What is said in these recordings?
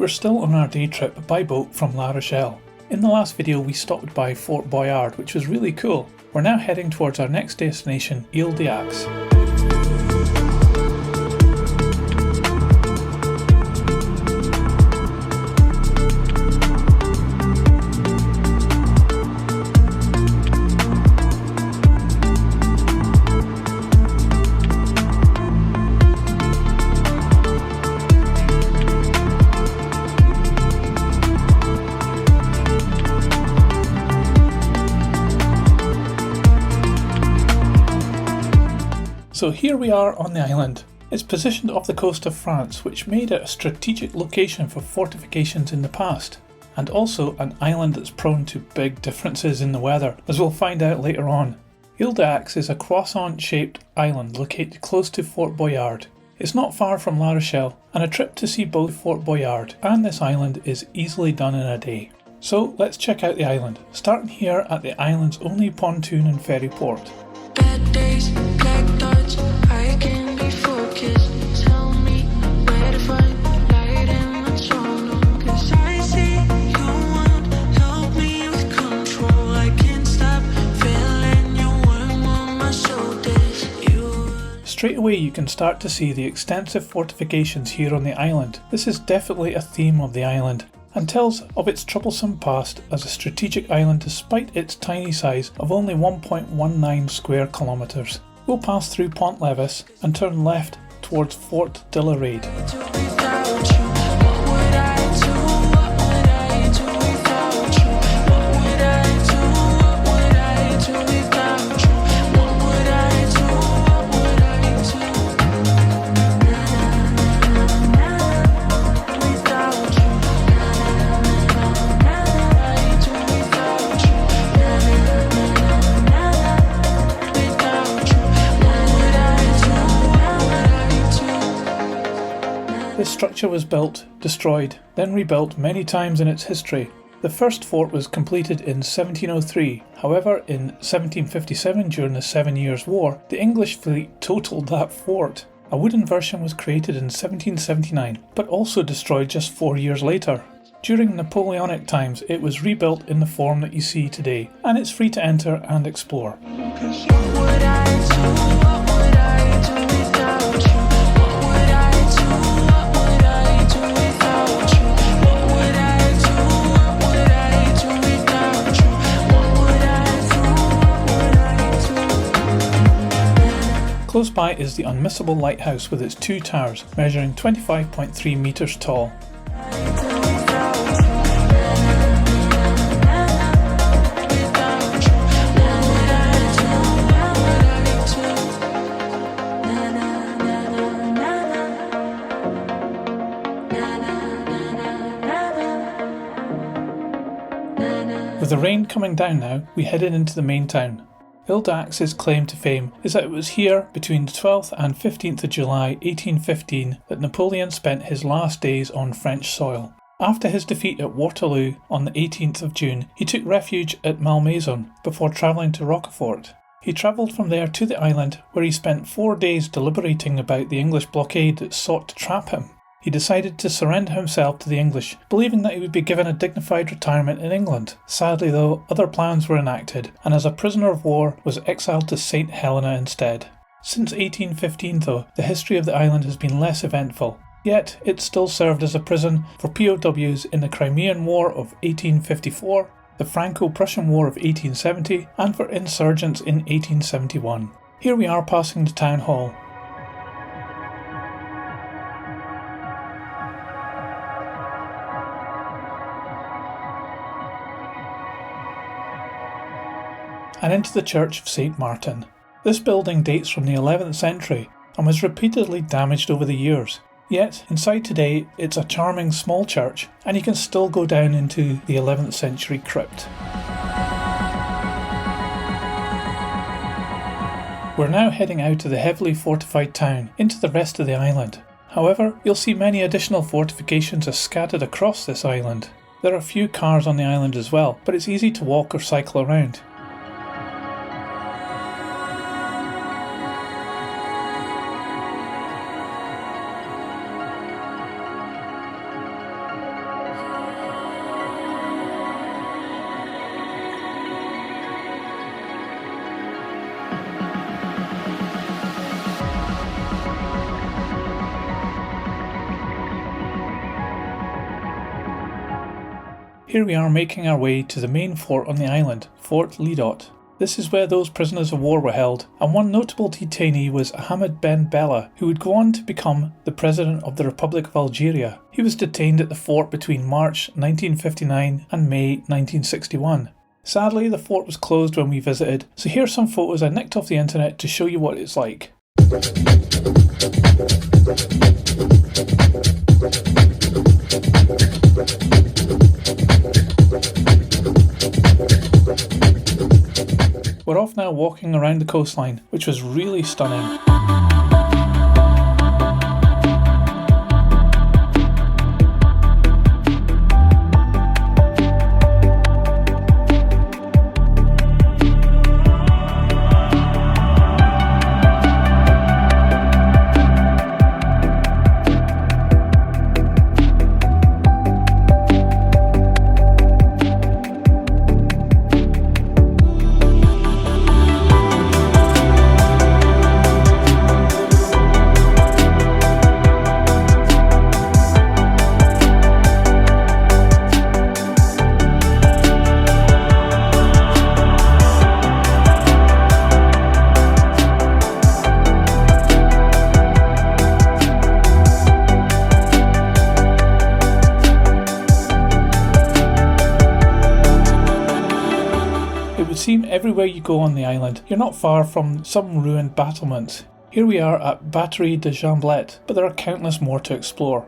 We're still on our day trip by boat from La Rochelle. In the last video we stopped by Fort Boyard, which was really cool. We're now heading towards our next destination, Île-d'Aix. So here we are on the island. It's positioned off the coast of France, which made it a strategic location for fortifications in the past, and also an island that's prone to big differences in the weather, as we'll find out later on. Île-d'Aix is a croissant-shaped island located close to Fort Boyard. It's not far from La Rochelle, and a trip to see both Fort Boyard and this island is easily done in a day. So let's check out the island, starting here at the island's only pontoon and ferry port. Bad days, black thoughts, I can be focused. Tell me where to find light in my tunnel. Cause I see you won't help me with control. I can't stop feeling your worm on my shoulders. Straight away you can start to see the extensive fortifications here on the island. This is definitely a theme of the island, and tells of its troublesome past as a strategic island despite its tiny size of only 1.19 square kilometres. We'll pass through Pont Levis and turn left towards Fort de la Rade. This structure was built, destroyed, then rebuilt many times in its history. The first fort was completed in 1703, however in 1757 during the 7 Years' War, the English fleet totaled that fort. A wooden version was created in 1779, but also destroyed just 4 years later. During Napoleonic times it was rebuilt in the form that you see today, and it's free to enter and explore. Close by is the unmissable lighthouse with its 2 towers, measuring 25.3 metres tall. With the rain coming down now, we headed into the main town. Île-d'Aix's claim to fame is that it was here between the 12th and 15th of July 1815 that Napoleon spent his last days on French soil. After his defeat at Waterloo on the 18th of June, he took refuge at Malmaison before travelling to Rochefort. He travelled from there to the island, where he spent 4 days deliberating about the English blockade that sought to trap him. He decided to surrender himself to the English, believing that he would be given a dignified retirement in England. Sadly though, other plans were enacted, and as a prisoner of war was exiled to St. Helena instead. Since 1815 though, the history of the island has been less eventful, yet it still served as a prison for POWs in the Crimean War of 1854, the Franco-Prussian War of 1870, and for insurgents in 1871. Here we are passing the town hall. And into the Church of St. Martin. This building dates from the 11th century and was repeatedly damaged over the years. Yet, inside today, it's a charming small church, and you can still go down into the 11th century crypt. We're now heading out of the heavily fortified town into the rest of the island. However, you'll see many additional fortifications are scattered across this island. There are few cars on the island as well, but it's easy to walk or cycle around. Here we are making our way to the main fort on the island, Fort Île-d'Aix. This is where those prisoners of war were held, and one notable detainee was Ahmed Ben Bella, who would go on to become the President of the Republic of Algeria. He was detained at the fort between March 1959 and May 1961. Sadly, the fort was closed when we visited, so here's some photos I nicked off the internet to show you what it's like. We're off now walking around the coastline, which was really stunning. It would seem everywhere you go on the island, you're not far from some ruined battlements. Here we are at Batterie de Jamblette, but there are countless more to explore.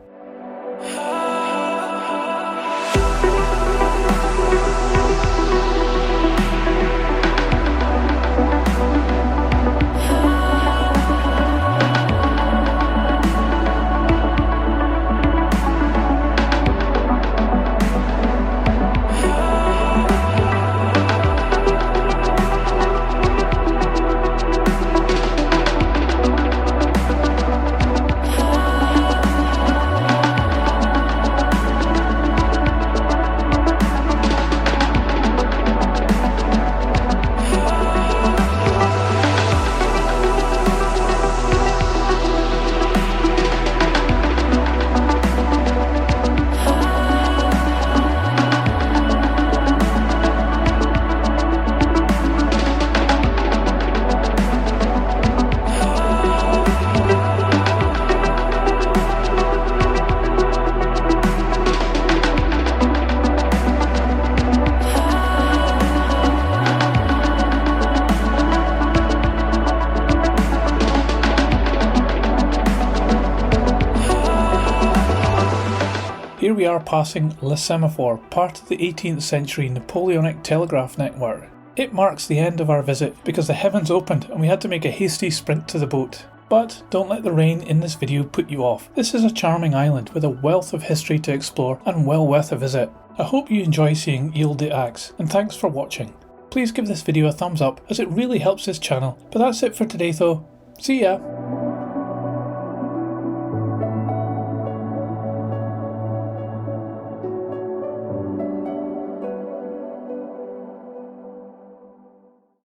Here we are passing Le Semaphore, part of the 18th century Napoleonic telegraph network. It marks the end of our visit because the heavens opened and we had to make a hasty sprint to the boat. But don't let the rain in this video put you off. This is a charming island with a wealth of history to explore and well worth a visit. I hope you enjoy seeing Île-d'Aix, and thanks for watching. Please give this video a thumbs up as it really helps this channel. But that's it for today though. See ya!